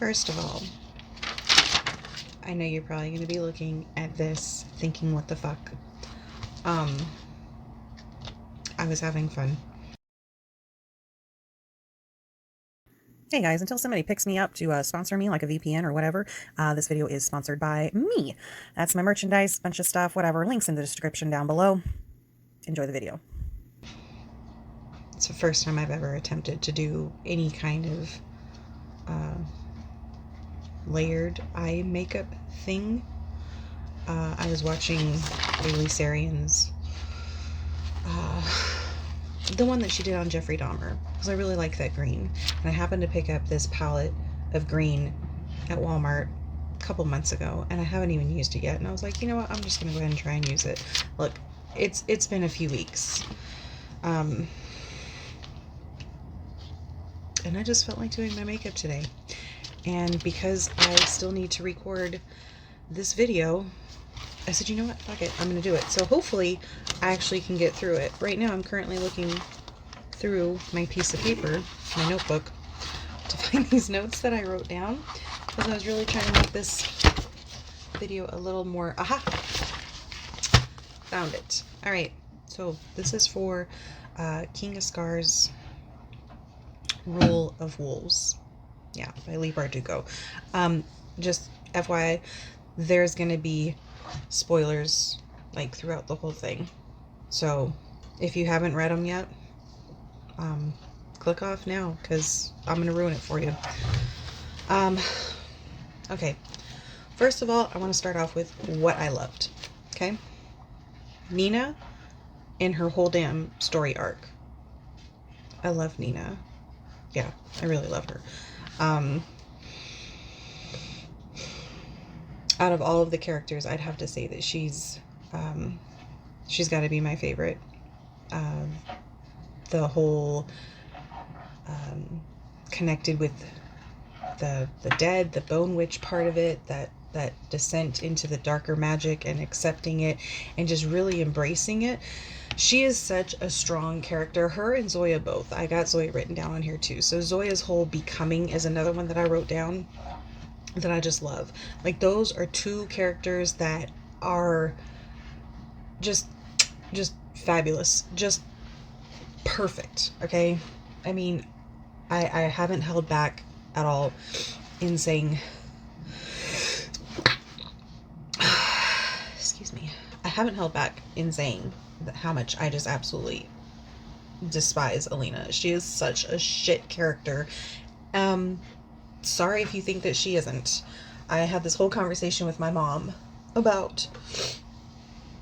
First of all, I know you're probably going to be looking at this thinking, what the fuck? I was having fun. Hey guys, until somebody picks me up to sponsor me like a VPN or whatever, this video is sponsored by me. That's my merchandise, bunch of stuff, whatever. Links in the description down below. Enjoy the video. It's the first time I've ever attempted to do any kind of layered eye makeup thing. I was watching Leigh Sarian's the one that she did on Jeffrey Dahmer, because I really like that green, and I happened to pick up this palette of green at Walmart a couple months ago, and I haven't even used it yet, and I was like, you know what, I'm just gonna go ahead and try and use it. Look, it's been a few weeks, and I just felt like doing my makeup today, and because I still need to record this video, I said, you know what, fuck it, I'm gonna do it. So hopefully I actually can get through it. Right now I'm currently looking through my piece of paper, my notebook, to find these notes that I wrote down, because I was really trying to make this video a little more, aha, found it. Alright, so this is for King of Scars Rule of Wolves. Yeah, by Leigh Bardugo. Just FYI, there's gonna be spoilers like throughout the whole thing, so if you haven't read them yet, click off now, because I'm gonna ruin it for you. Okay, first of all, I want to start off with what I loved. Okay, Nina in her whole damn story arc. I love Nina. Yeah, I really love her. Out of all of the characters, I'd have to say that she's got to be my favorite. The whole connected with the dead, the bone witch part of it, that descent into the darker magic and accepting it and just really embracing it. She is such a strong character. Her and Zoya both. I got Zoya written down on here too. So Zoya's whole becoming is another one that I wrote down that I just love. Like, those are two characters that are just fabulous, just perfect. Okay, I mean, I haven't held back at all in saying excuse me, I haven't held back in saying how much I just absolutely despise Alina. She is such a shit character. Sorry if you think that she isn't. I had this whole conversation with my mom about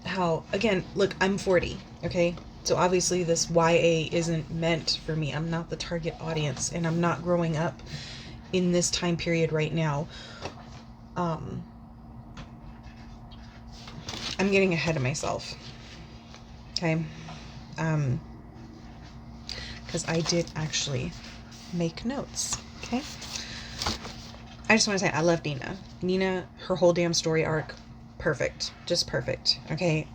how, again, look, I'm 40, okay? So obviously this YA isn't meant for me. I'm not the target audience, and I'm not growing up in this time period right now. I'm getting ahead of myself, okay? Because I did actually make notes, okay? I just want to say I love Nina. Nina, her whole damn story arc, perfect. Just perfect. Okay.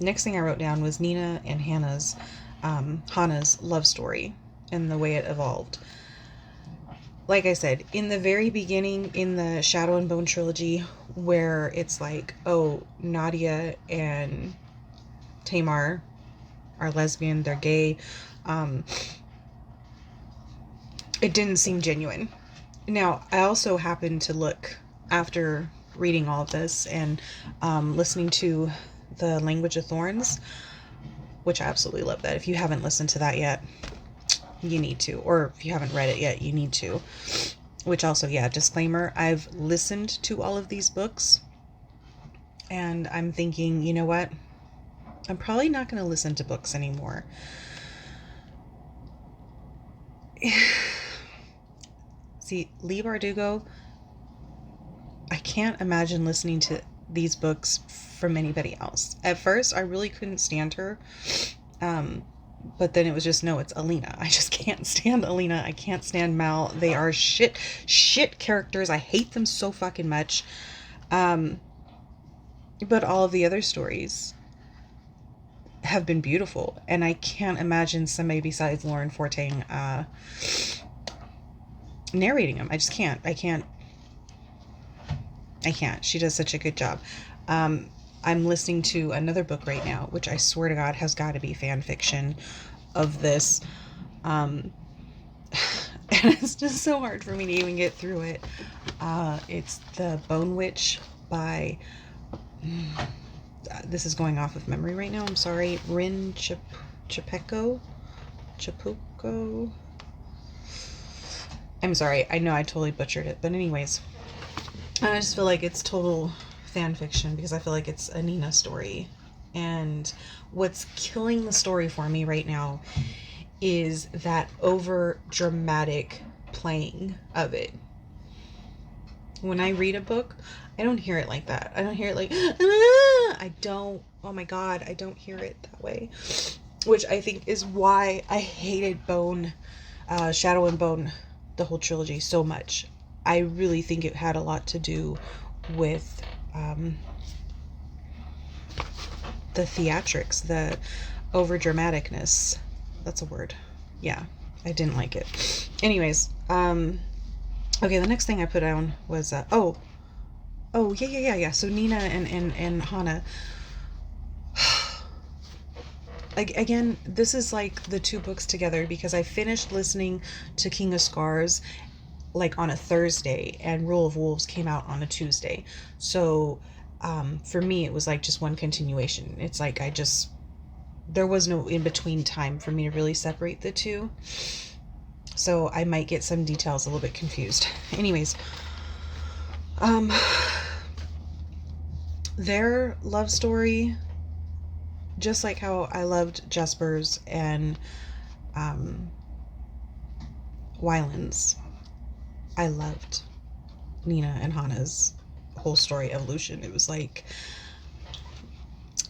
Next thing I wrote down was Nina and Hannah's love story and the way it evolved. Like I said, in the very beginning, in the Shadow and Bone trilogy, where it's like, oh, Nadia and Tamar are lesbian, they're gay, it didn't seem genuine. Now, I also happened to look, after reading all of this and listening to The Language of Thorns, which I absolutely love that. If you haven't listened to that yet, you need to. Or if you haven't read it yet, you need to. Which also, yeah, disclaimer, I've listened to all of these books, and I'm thinking, you know what? I'm probably not going to listen to books anymore. See, Leigh Bardugo, I can't imagine listening to these books from anybody else. At first, I really couldn't stand her. But then it was just, no, it's Alina. I just can't stand Alina. I can't stand Mal. They are shit characters. I hate them so fucking much. But all of the other stories have been beautiful. And I can't imagine somebody besides Lauren Forting narrating them. I just can't. I can't I can't. She does such a good job. I'm listening to another book right now, which I swear to God has got to be fan fiction of this. And it's just so hard for me to even get through it. It's The Bone Witch by, this is going off of memory right now, I'm sorry, Rin Chapuco? I'm sorry, I know I totally butchered it, but anyways, I just feel like it's total fan fiction because I feel like it's a Nina story. And what's killing the story for me right now is that over dramatic playing of it. When I read a book, I don't hear it like that. I don't hear it like, I don't, oh my God, I don't hear it that way. Which I think is why I hated Shadow and Bone, the whole trilogy, so much. I really think it had a lot to do with the theatrics, the over dramaticness. That's a word. Yeah, I didn't like it. Anyways, okay, the next thing I put down was yeah. So Nina and Hana. Again, this is like the two books together because I finished listening to King of Scars like on a Thursday and Rule of Wolves came out on a Tuesday. So for me, it was like just one continuation. It's like there was no in between time for me to really separate the two. So I might get some details a little bit confused. Anyways, their love story, just like how I loved Jesper's and Wyland's, I loved Nina and Hana's whole story evolution. It was like,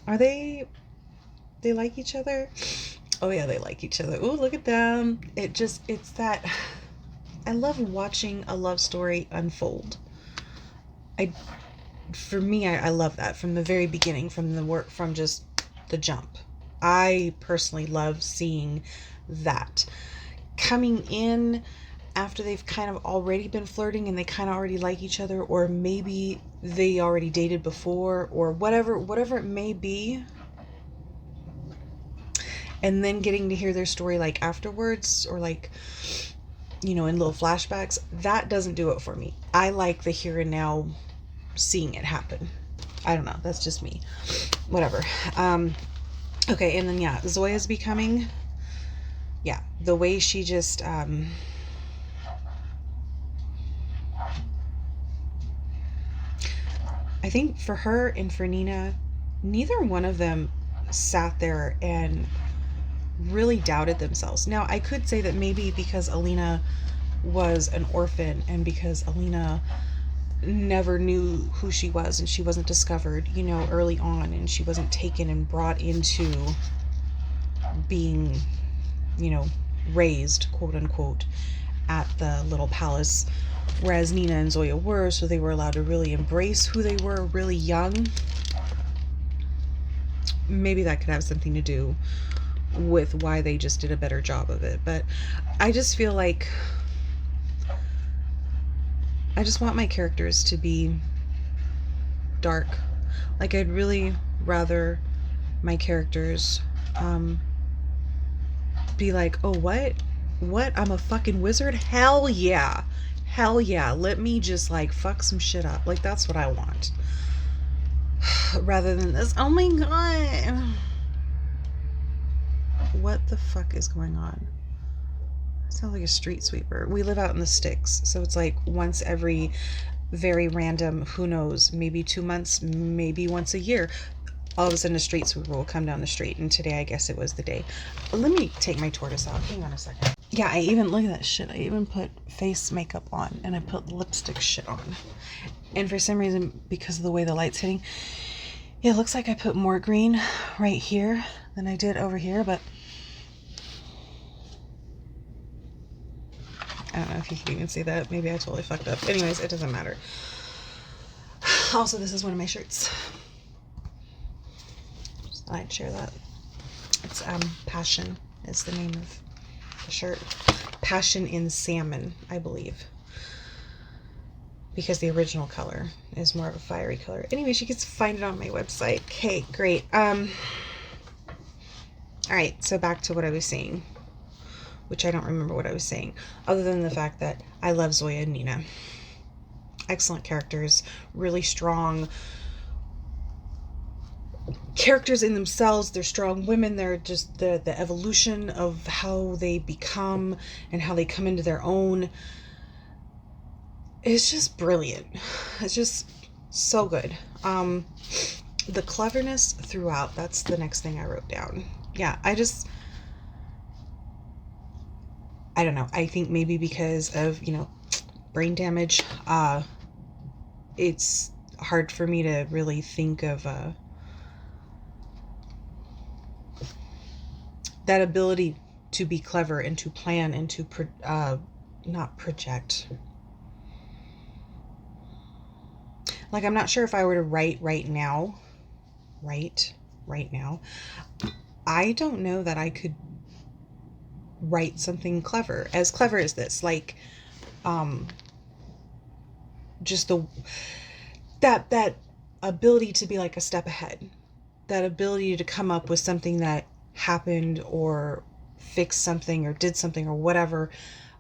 they like each other? Oh yeah, they like each other. Ooh, look at them. It's that, I love watching a love story unfold. For me, I love that from the very beginning, from just the jump. I personally love seeing that. Coming in after they've kind of already been flirting and they kind of already like each other, or maybe they already dated before, or whatever it may be, and then getting to hear their story like afterwards, or like, in little flashbacks, that doesn't do it for me. I like the here and now, seeing it happen. I don't know, that's just me. Whatever. Okay, and then Zoya's becoming, the way she just I think for her and for Nina, neither one of them sat there and really doubted themselves. Now, I could say that maybe because Alina was an orphan and because Alina never knew who she was and she wasn't discovered, early on, and she wasn't taken and brought into being, raised, quote unquote, at the little palace, whereas Nina and Zoya were, so they were allowed to really embrace who they were really young. Maybe that could have something to do with why they just did a better job of it. But I just feel like I just want my characters to be dark. Like, I'd really rather my characters be like, oh, what? I'm a fucking wizard? Hell yeah. Let me just like fuck some shit up. Like, that's what I want. Rather than this, oh my God. What the fuck is going on? I sound like a street sweeper. We live out in the sticks, so it's like once every very random, who knows, maybe 2 months, maybe once a year, all of a sudden a street sweeper will come down the street, and today I guess it was the day. But let me take my tortoise out. Hang on a second. Yeah, look at that shit. I even put face makeup on, and I put lipstick shit on. And for some reason, because of the way the light's hitting, it looks like I put more green right here than I did over here, but I don't know if you can even see that. Maybe I totally fucked up. Anyways, it doesn't matter. Also, this is one of my shirts. Just thought I'd share that. It's Passion is the name of the shirt. Passion in Salmon, I believe. because the original color is more of a fiery color. Anyway, you can find it on my website. Okay, great. All right, so back to what I was saying, which I don't remember what I was saying, other than the fact that I love Zoya and Nina. Excellent characters, really strong characters in themselves. They're strong women. They're just the evolution of how they become and how they come into their own. It's just brilliant. It's just so good. The cleverness throughout, that's the next thing I wrote down. Yeah, I don't know. I think maybe because of, brain damage, it's hard for me to really think of that ability to be clever and to plan and to not project. Like, I'm not sure if I were to write right now, I don't know that I could write something clever as this, like, just that ability to be like a step ahead, that ability to come up with something that happened or fix something or did something or whatever,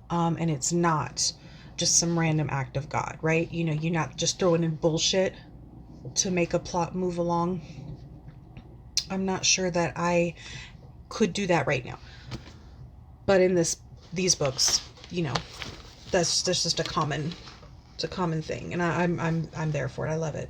and it's not just some random act of God, right? You're not just throwing in bullshit to make a plot move along. I'm not sure that I could do that right now, but in these books, that's just a common thing, and I'm there for it. I love it.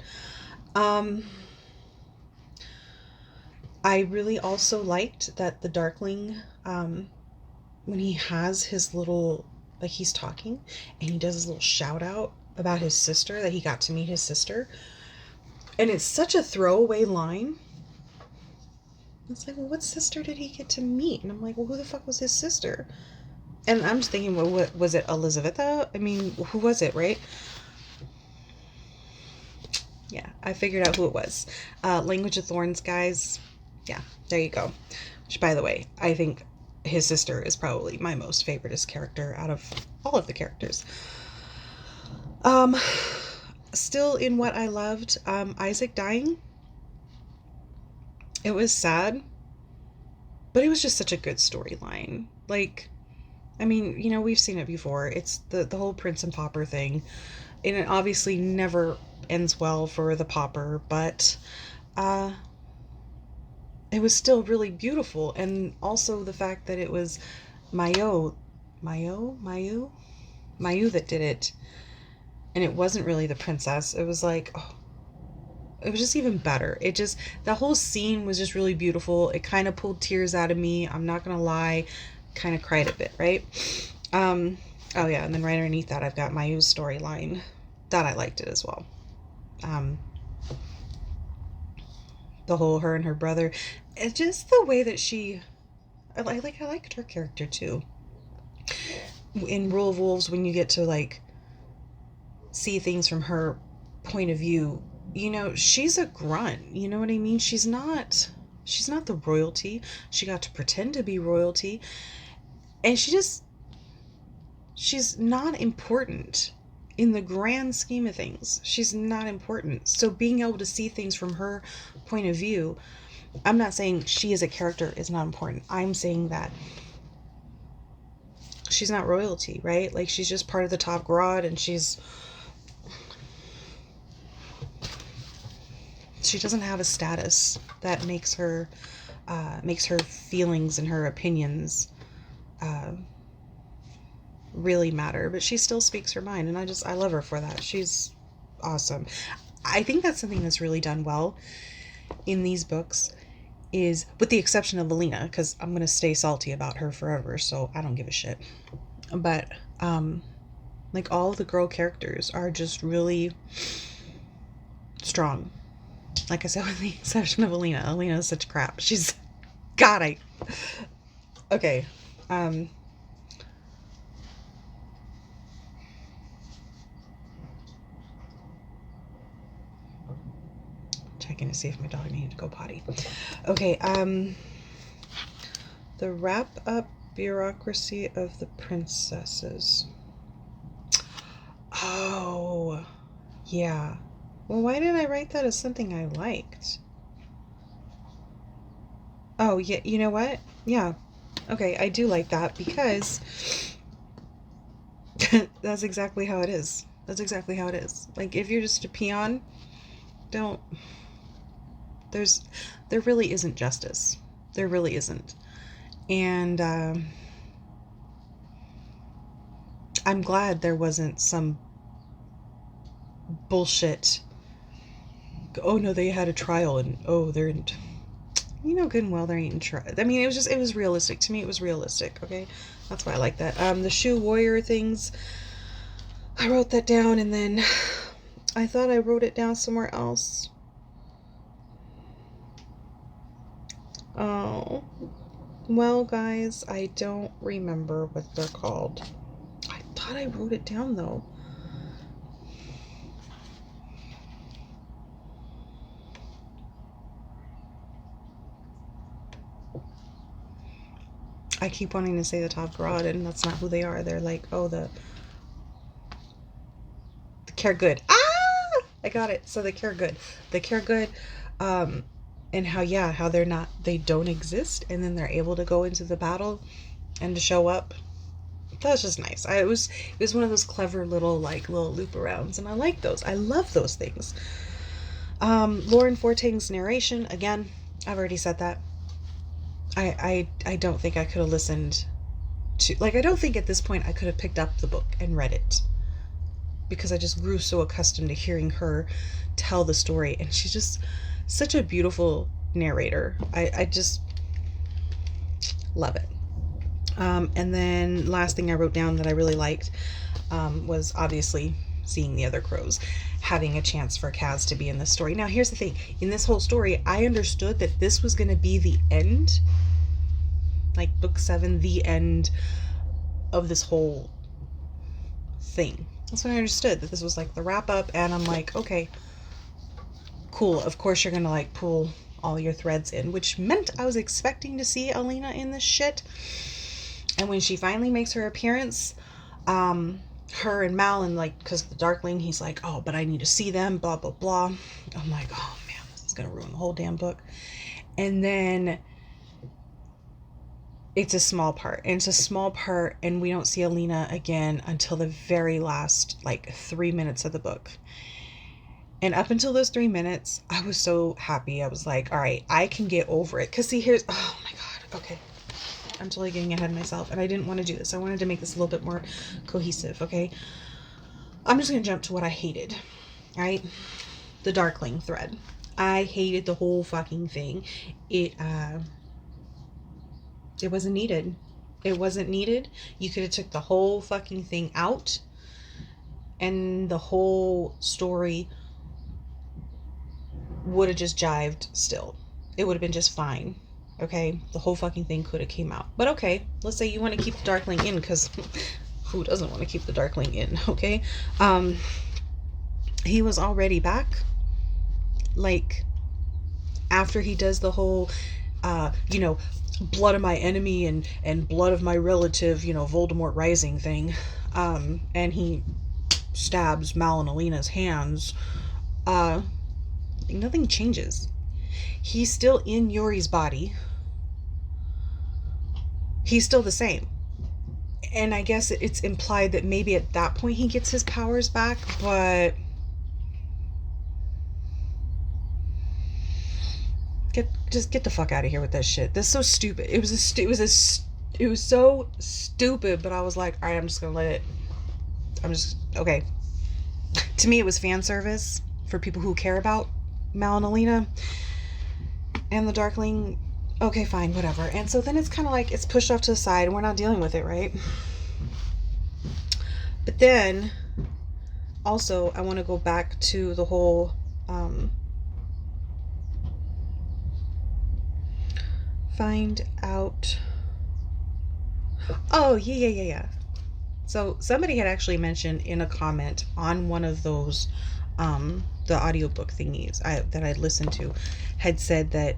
I really also liked that the Darkling, when he has his little, like, he's talking and he does his little shout out about his sister, that he got to meet his sister, and it's such a throwaway line. It's like, well, what sister did he get to meet? And I'm like, well, who the fuck was his sister? And I'm just thinking, well, what was it, Elizabetha? I mean, who was it, right? Yeah, I figured out who it was. Language of Thorns, guys. Yeah, there you go. Which, by the way, I think his sister is probably my most favoriteest character out of all of the characters. Still in what I loved, Isaac dying. It was sad, but it was just such a good storyline. Like, I mean, we've seen it before. It's the whole Prince and Pauper thing, and it obviously never ends well for the Pauper, but it was still really beautiful. And also the fact that it was Mayu that did it, and it wasn't really the princess. It was like, oh, it was just even better. The whole scene was just really beautiful. It kind of pulled tears out of me, I'm not gonna lie. Kind of cried a bit, right? Oh yeah, and then right underneath that I've got Mayu's storyline. That I liked it as well. The whole her and her brother, and just the way that I liked her character too. In Rule of Wolves, when you get to like see things from her point of view, she's a grunt. You know what I mean? She's not the royalty. She got to pretend to be royalty, and she's not important in the grand scheme of things. She's not important. So being able to see things from her point of view, I'm not saying she as a character is not important. I'm saying that she's not royalty, right? Like, she's just part of the top grot, and she doesn't have a status that makes her feelings and her opinions really matter, but she still speaks her mind, and I love her for that. She's awesome. I think that's something that's really done well in these books, is, with the exception of Alina, because I'm gonna stay salty about her forever, so I don't give a shit. But like, all the girl characters are just really strong. Like I said, with the exception of Alina. Alina is such crap. She's okay. Checking to see if my dog needed to go potty. Okay, the wrap up bureaucracy of the princesses. Oh, Yeah. Well, why didn't I write that as something I liked? Oh, yeah, you know what? Yeah. Okay, I do like that because that's exactly how it is. That's exactly how it is. Like, if you're just a peon, don't... There really isn't justice. There really isn't. And I'm glad there wasn't some bullshit. Oh no, they had a trial, and oh, they're in. You know good and well there ain't trial. I mean, it was realistic to me. It was realistic. Okay, that's why I like that. The shoe warrior things. I wrote that down, and then I thought I wrote it down somewhere else. Oh, well, guys, I don't remember what they're called. I thought I wrote it down though. I keep wanting to say the top broad, and that's not who they are. They're like, oh, the care good. Ah, I got it. So the care good, and how, yeah, how they don't exist, and then they're able to go into the battle and to show up. That's just nice. It was one of those clever little loop arounds, and I like those. I love those things. Lauren Forting's narration, again, I've already said that. I don't think I could have listened to, I don't think at this point I could have picked up the book and read it, because I just grew so accustomed to hearing her tell the story, and she's just such a beautiful narrator. I just love it. And then last thing I wrote down that I really liked was obviously seeing the other crows, having a chance for Kaz to be in this story. Now here's the thing, in this whole story I understood that this was going to be the end, like book 7, the end of this whole thing. That's what I understood, that this was like the wrap up, and I'm like, okay, cool, of course you're gonna like pull all your threads in, which meant I was expecting to see Alina in this shit. And when she finally makes her appearance, her and Mal, and like, because the Darkling, he's like, oh, but I need to see them, blah blah blah. I'm like, oh man, this is gonna ruin the whole damn book. And then it's a small part, and we don't see Alina again until the very last 3 minutes of the book. And up until those 3 minutes, I was so happy. I was like, all right, I can get over it. Because see, oh my god, okay, I'm totally getting ahead of myself, and I didn't want to do this. I wanted to make this a little bit more cohesive, okay? I'm just going to jump to what I hated, right? The Darkling thread. I hated the whole fucking thing. It wasn't needed. It wasn't needed. You could have took the whole fucking thing out, and the whole story would have just jived still. It would have been just fine. Okay, the whole fucking thing could have came out. But okay, let's say you want to keep the Darkling in, because who doesn't want to keep the Darkling in? Okay, he was already back. After he does the whole, blood of my enemy and blood of my relative, Voldemort rising thing, and he stabs Mal and Alina's hands. Nothing changes. He's still in Yuri's body. He's still the same. And I guess it's implied that maybe at that point he gets his powers back, but just get the fuck out of here with that shit. That's so stupid. It was so stupid, but I was like, all right, I'm just gonna let it. Okay. To me, it was fan service for people who care about Mal and Alina and the Darkling. Okay, fine, whatever. And so then it's kind of like it's pushed off to the side, and we're not dealing with it, right? But then also I want to go back to the whole find out. Oh, yeah. So somebody had actually mentioned in a comment on one of those the audiobook thingies that I'd listened to, had said that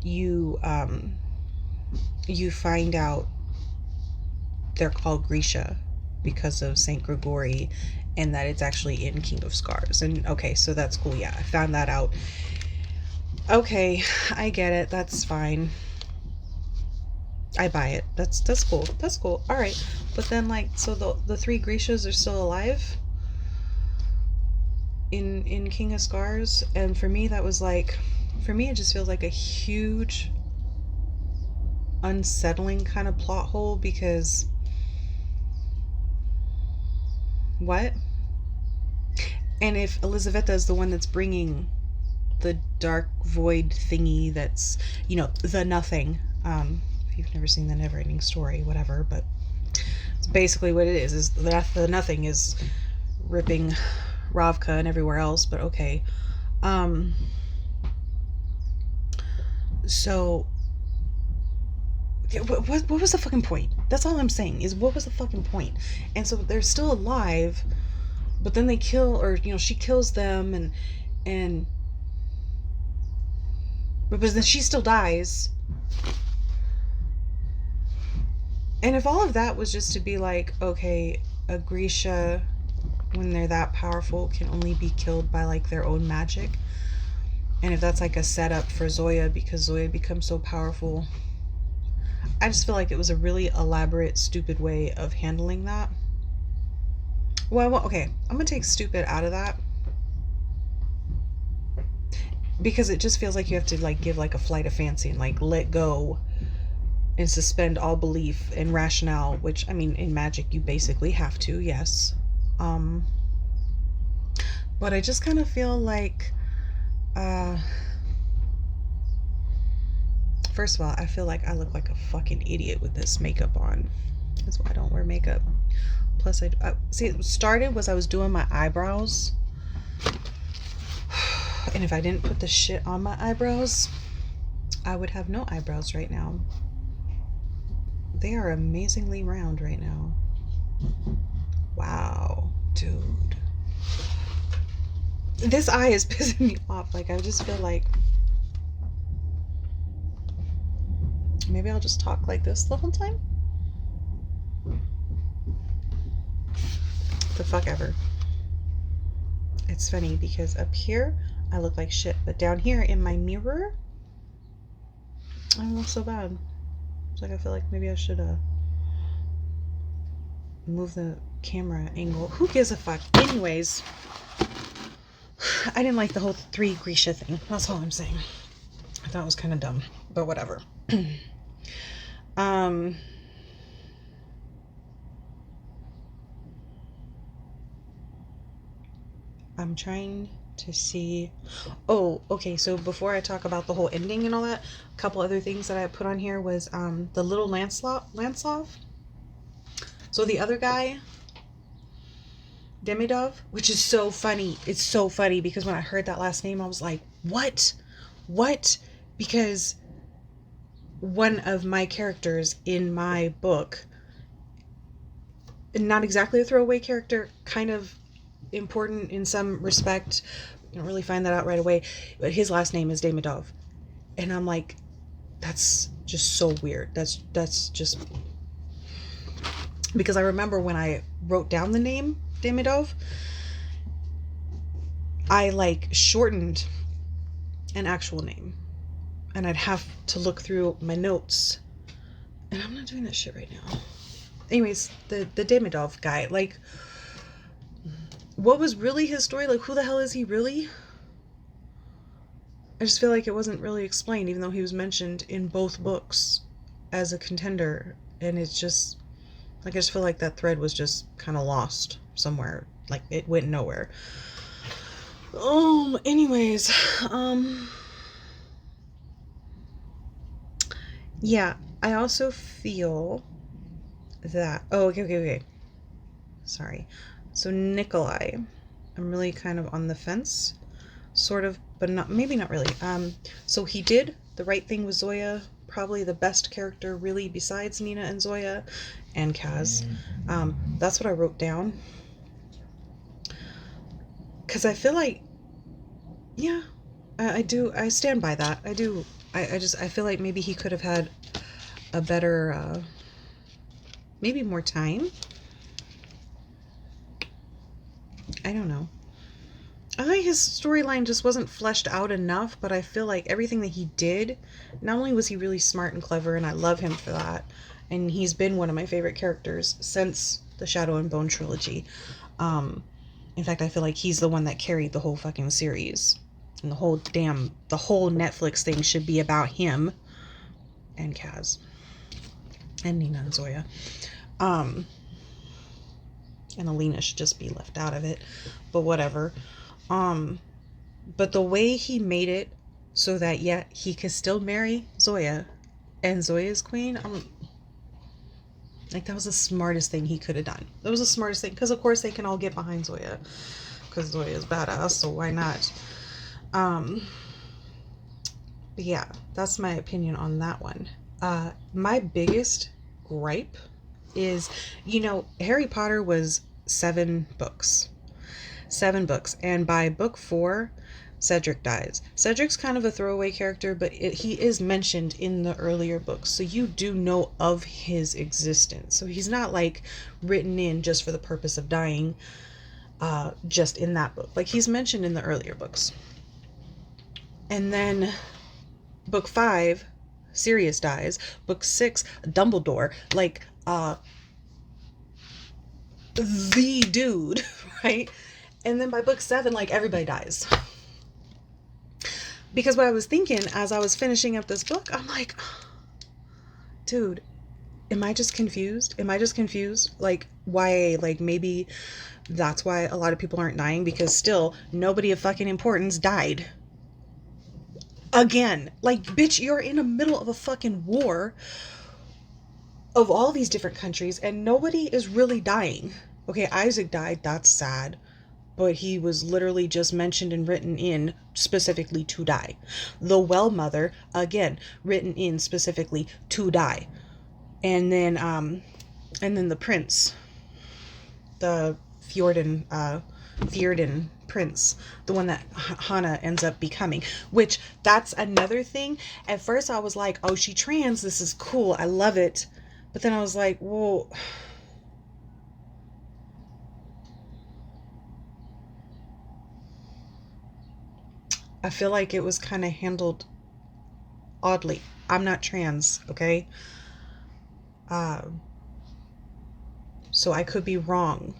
you find out they're called Grisha because of Saint Gregory, and that it's actually in King of Scars. And okay, so that's cool. Yeah, I found that out. Okay, I get it. That's fine. I buy it. That's cool. That's cool. All right. But then, like, so the three Grecias are still alive in King of Scars, and for me that was like, for me it just feels like a huge unsettling kind of plot hole, because what? And if Elizaveta is the one that's bringing the dark void thingy, that's, you know, the nothing, if you've never seen the Never Ending Story, whatever, but it's basically what it is the nothing is ripping Ravka and everywhere else, but okay. So what was the fucking point? That's all I'm saying, is what was the fucking point? And so they're still alive, but then they kill, or, you know, she kills them, and but then she still dies. And if all of that was just to be like, okay, a Grisha, when they're that powerful, can only be killed by like their own magic, and if that's like a setup for Zoya because Zoya becomes so powerful, I just feel like it was a really elaborate, stupid way of handling that. Well, okay, I'm gonna take stupid out of that, because it just feels like you have to like give like a flight of fancy and like let go and suspend all belief and rationale, which, I mean, in magic you basically have to, yes. But I just kind of feel like, first of all, I feel like I look like a fucking idiot with this makeup on. That's why I don't wear makeup. Plus, I see, it started was I was doing my eyebrows, and if I didn't put the shit on my eyebrows, I would have no eyebrows right now. They are amazingly round right now. Wow, dude. This eye is pissing me off. Like, I just feel like maybe I'll just talk like this the whole time. The fuck ever. It's funny because up here I look like shit, but down here in my mirror I don't look so bad. It's like I feel like maybe I should move the camera angle. Who gives a fuck? Anyways, I didn't like the whole three Grisha thing. That's all I'm saying. I thought it was kind of dumb, but whatever. I'm trying to see. Oh, okay. So before I talk about the whole ending and all that, a couple other things that I put on here was the little Lancelot. So the other guy, Demidov, which is so funny. It's so funny because when I heard that last name, I was like, what? What? Because one of my characters in my book, not exactly a throwaway character, kind of important in some respect, you don't really find that out right away, but his last name is Demidov, and I'm like, that's just so weird. That's just because I remember when I wrote down the name Demidov, I like shortened an actual name, and I'd have to look through my notes, and I'm not doing that shit right now. Anyways, the Demidov guy, like, what was really his story? Like, who the hell is he really? I just feel like it wasn't really explained, even though he was mentioned in both books as a contender. And it's just, like, I just feel like that thread was just kind of lost somewhere. Like, it went nowhere. Anyways, yeah, I also feel that, okay. Sorry. So Nikolai, I'm really kind of on the fence, sort of, but not, maybe not really. So he did the right thing with Zoya, probably the best character really besides Nina and Zoya and Kaz. That's what I wrote down. Because I feel like, yeah, I do, I stand by that. I do. I feel like maybe he could have had a better, maybe more time. I don't know. I think his storyline just wasn't fleshed out enough, but I feel like everything that he did, not only was he really smart and clever, and I love him for that, and he's been one of my favorite characters since the Shadow and Bone trilogy. In fact, I feel like he's the one that carried the whole fucking series. And the whole Netflix thing should be about him and Kaz and Nina and Zoya. And Alina should just be left out of it, but whatever. But the way he made it so that, yeah, he could still marry Zoya and Zoya's queen, like, that was the smartest thing he could have done. That was the smartest thing, because of course they can all get behind Zoya, because Zoya is badass, so why not? But yeah, that's my opinion on that one. My biggest gripe is, Harry Potter was 7 books. 7 books. And by book 4, Cedric dies. Cedric's kind of a throwaway character, but he is mentioned in the earlier books. So you do know of his existence. So he's not like written in just for the purpose of dying, just in that book. Like, he's mentioned in the earlier books. And then book 5, Sirius dies. Book 6, Dumbledore. Like, the dude, right? And then by book 7, like, everybody dies. Because what I was thinking as I was finishing up this book, I'm like, dude, am I just confused? Like, why? Like, maybe that's why a lot of people aren't dying, because still nobody of fucking importance died. Again, like, bitch, you're in the middle of a fucking war of all these different countries and nobody is really dying. Okay, Isaac died, that's sad. But he was literally just mentioned and written in specifically to die. The Well Mother, again, written in specifically to die. And then the prince, the Fjordan prince, the one that Hannah ends up becoming, which that's another thing. At first I was like, oh, she trans, this is cool, I love it. But then I was like, well, I feel like it was kind of handled oddly. I'm not trans, okay? So I could be wrong.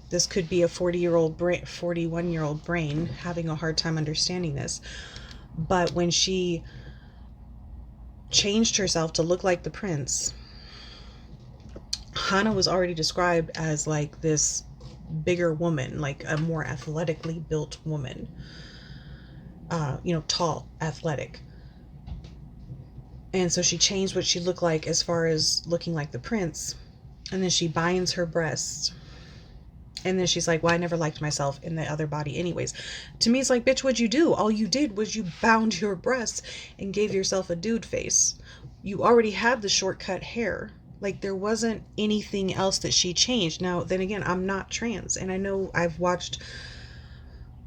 This could be a 41-year-old brain having a hard time understanding this. But when she changed herself to look like the prince, Hannah was already described as like this bigger woman, like a more athletically built woman. Tall, athletic. And so she changed what she looked like as far as looking like the prince. And then she binds her breasts. And then she's like, well, I never liked myself in the other body anyways. To me, it's like, bitch, what'd you do? All you did was you bound your breasts and gave yourself a dude face. You already had the shortcut hair. Like, there wasn't anything else that she changed. Now, then again, I'm not trans. And I know I've watched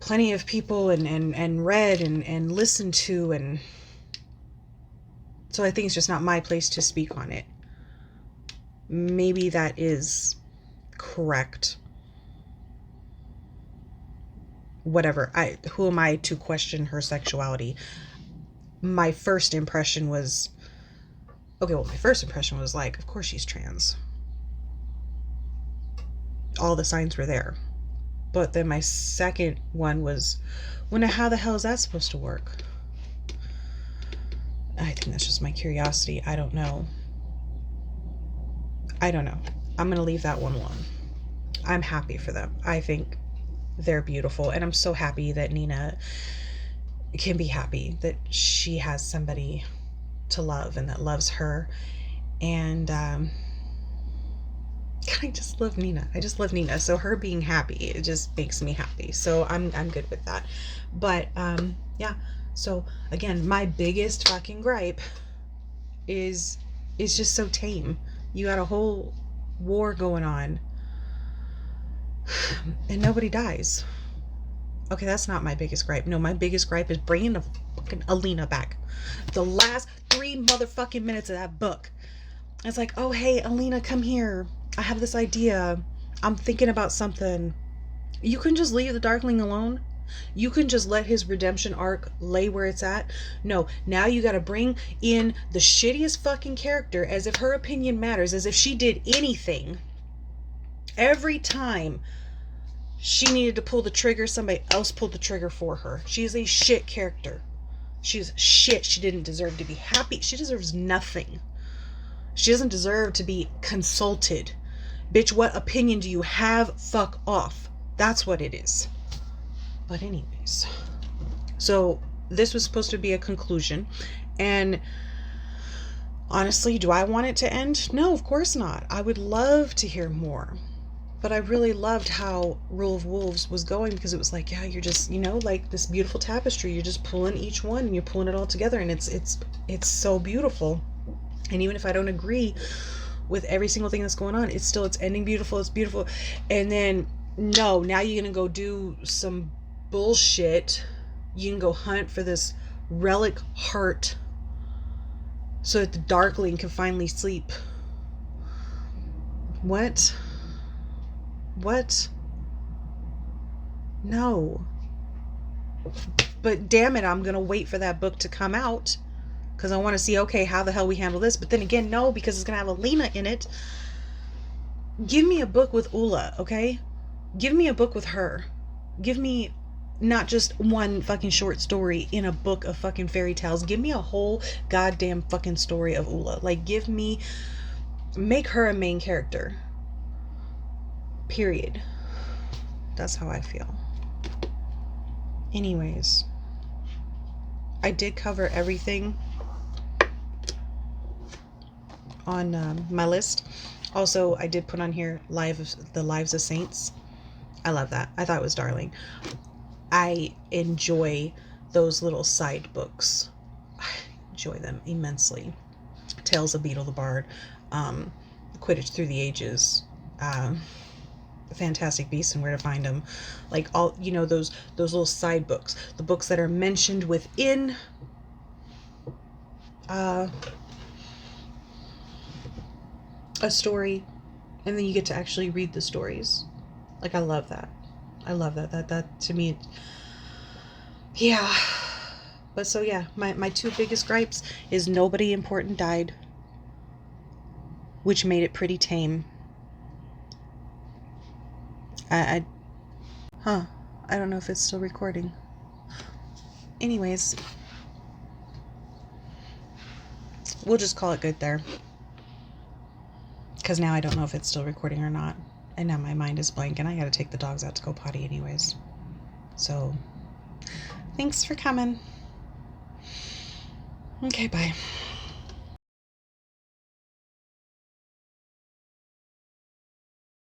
plenty of people and read and listened to, and so I think it's just not my place to speak on it. Maybe that is correct. Whatever. Who am I to question her sexuality? My first impression was like, of course she's trans. All the signs were there. But then my second one was, how the hell is that supposed to work? I think that's just my curiosity. I don't know. I'm going to leave that one alone. I'm happy for them. I think they're beautiful. And I'm so happy that Nina can be happy that she has somebody to love and that loves her. And I just love Nina. So her being happy, it just makes me happy. So I'm good with that. But yeah. So again, my biggest fucking gripe is just so tame. You got a whole war going on and nobody dies. Okay, that's not my biggest gripe. No, my biggest gripe is bringing the fucking Alina back. The last 3 motherfucking minutes of that book. It's like, oh, hey, Alina, come here. I have this idea. I'm thinking about something. You can just leave the Darkling alone. You can just let his redemption arc lay where it's at. No, now you gotta bring in the shittiest fucking character as if her opinion matters, as if she did anything. Every time she needed to pull the trigger, somebody else pulled the trigger for her. She is a shit character. She's shit. She didn't deserve to be happy. She deserves nothing. She doesn't deserve to be consulted. Bitch, what opinion do you have? Fuck off. That's what it is. But anyways, so this was supposed to be a conclusion, and honestly, do I want it to end? No, of course not. I would love to hear more, but I really loved how Rule of Wolves was going, because it was like, yeah, you're just, you know, like this beautiful tapestry, you're just pulling each one and you're pulling it all together, and it's so beautiful. And even if I don't agree with every single thing that's going on, it's ending beautiful. It's beautiful. And then no, now you're gonna go do some bullshit. You can go hunt for this relic heart so that the Darkling can finally sleep. What? No. But damn it, I'm gonna wait for that book to come out, because I want to see, okay, how the hell we handle this. But then again, no, because it's gonna have Alina in it. Give me a book with Ula, okay? Give me a book with her. Give me not just one fucking short story in a book of fucking fairy tales. Give me a whole goddamn fucking story of Ula. Like, make her a main character. Period. That's how I feel. Anyways, I did cover everything on my list. Also, I did put on here the Lives of Saints. I love that. I thought it was darling. I enjoy those little side books. I enjoy them immensely. Tales of Beetle the Bard, Quidditch Through the Ages, Fantastic Beasts and Where to Find Them. Like, all, you know, those little side books. The books that are mentioned within a story, and then you get to actually read the stories. Like, I love that. I love that. That to me, yeah. But so yeah, my two biggest gripes is nobody important died, which made it pretty tame. I don't know if it's still recording. Anyways, we'll just call it good there, because now I don't know if it's still recording or not. And now my mind is blank, and I gotta take the dogs out to go potty anyways. So, thanks for coming. Okay, bye.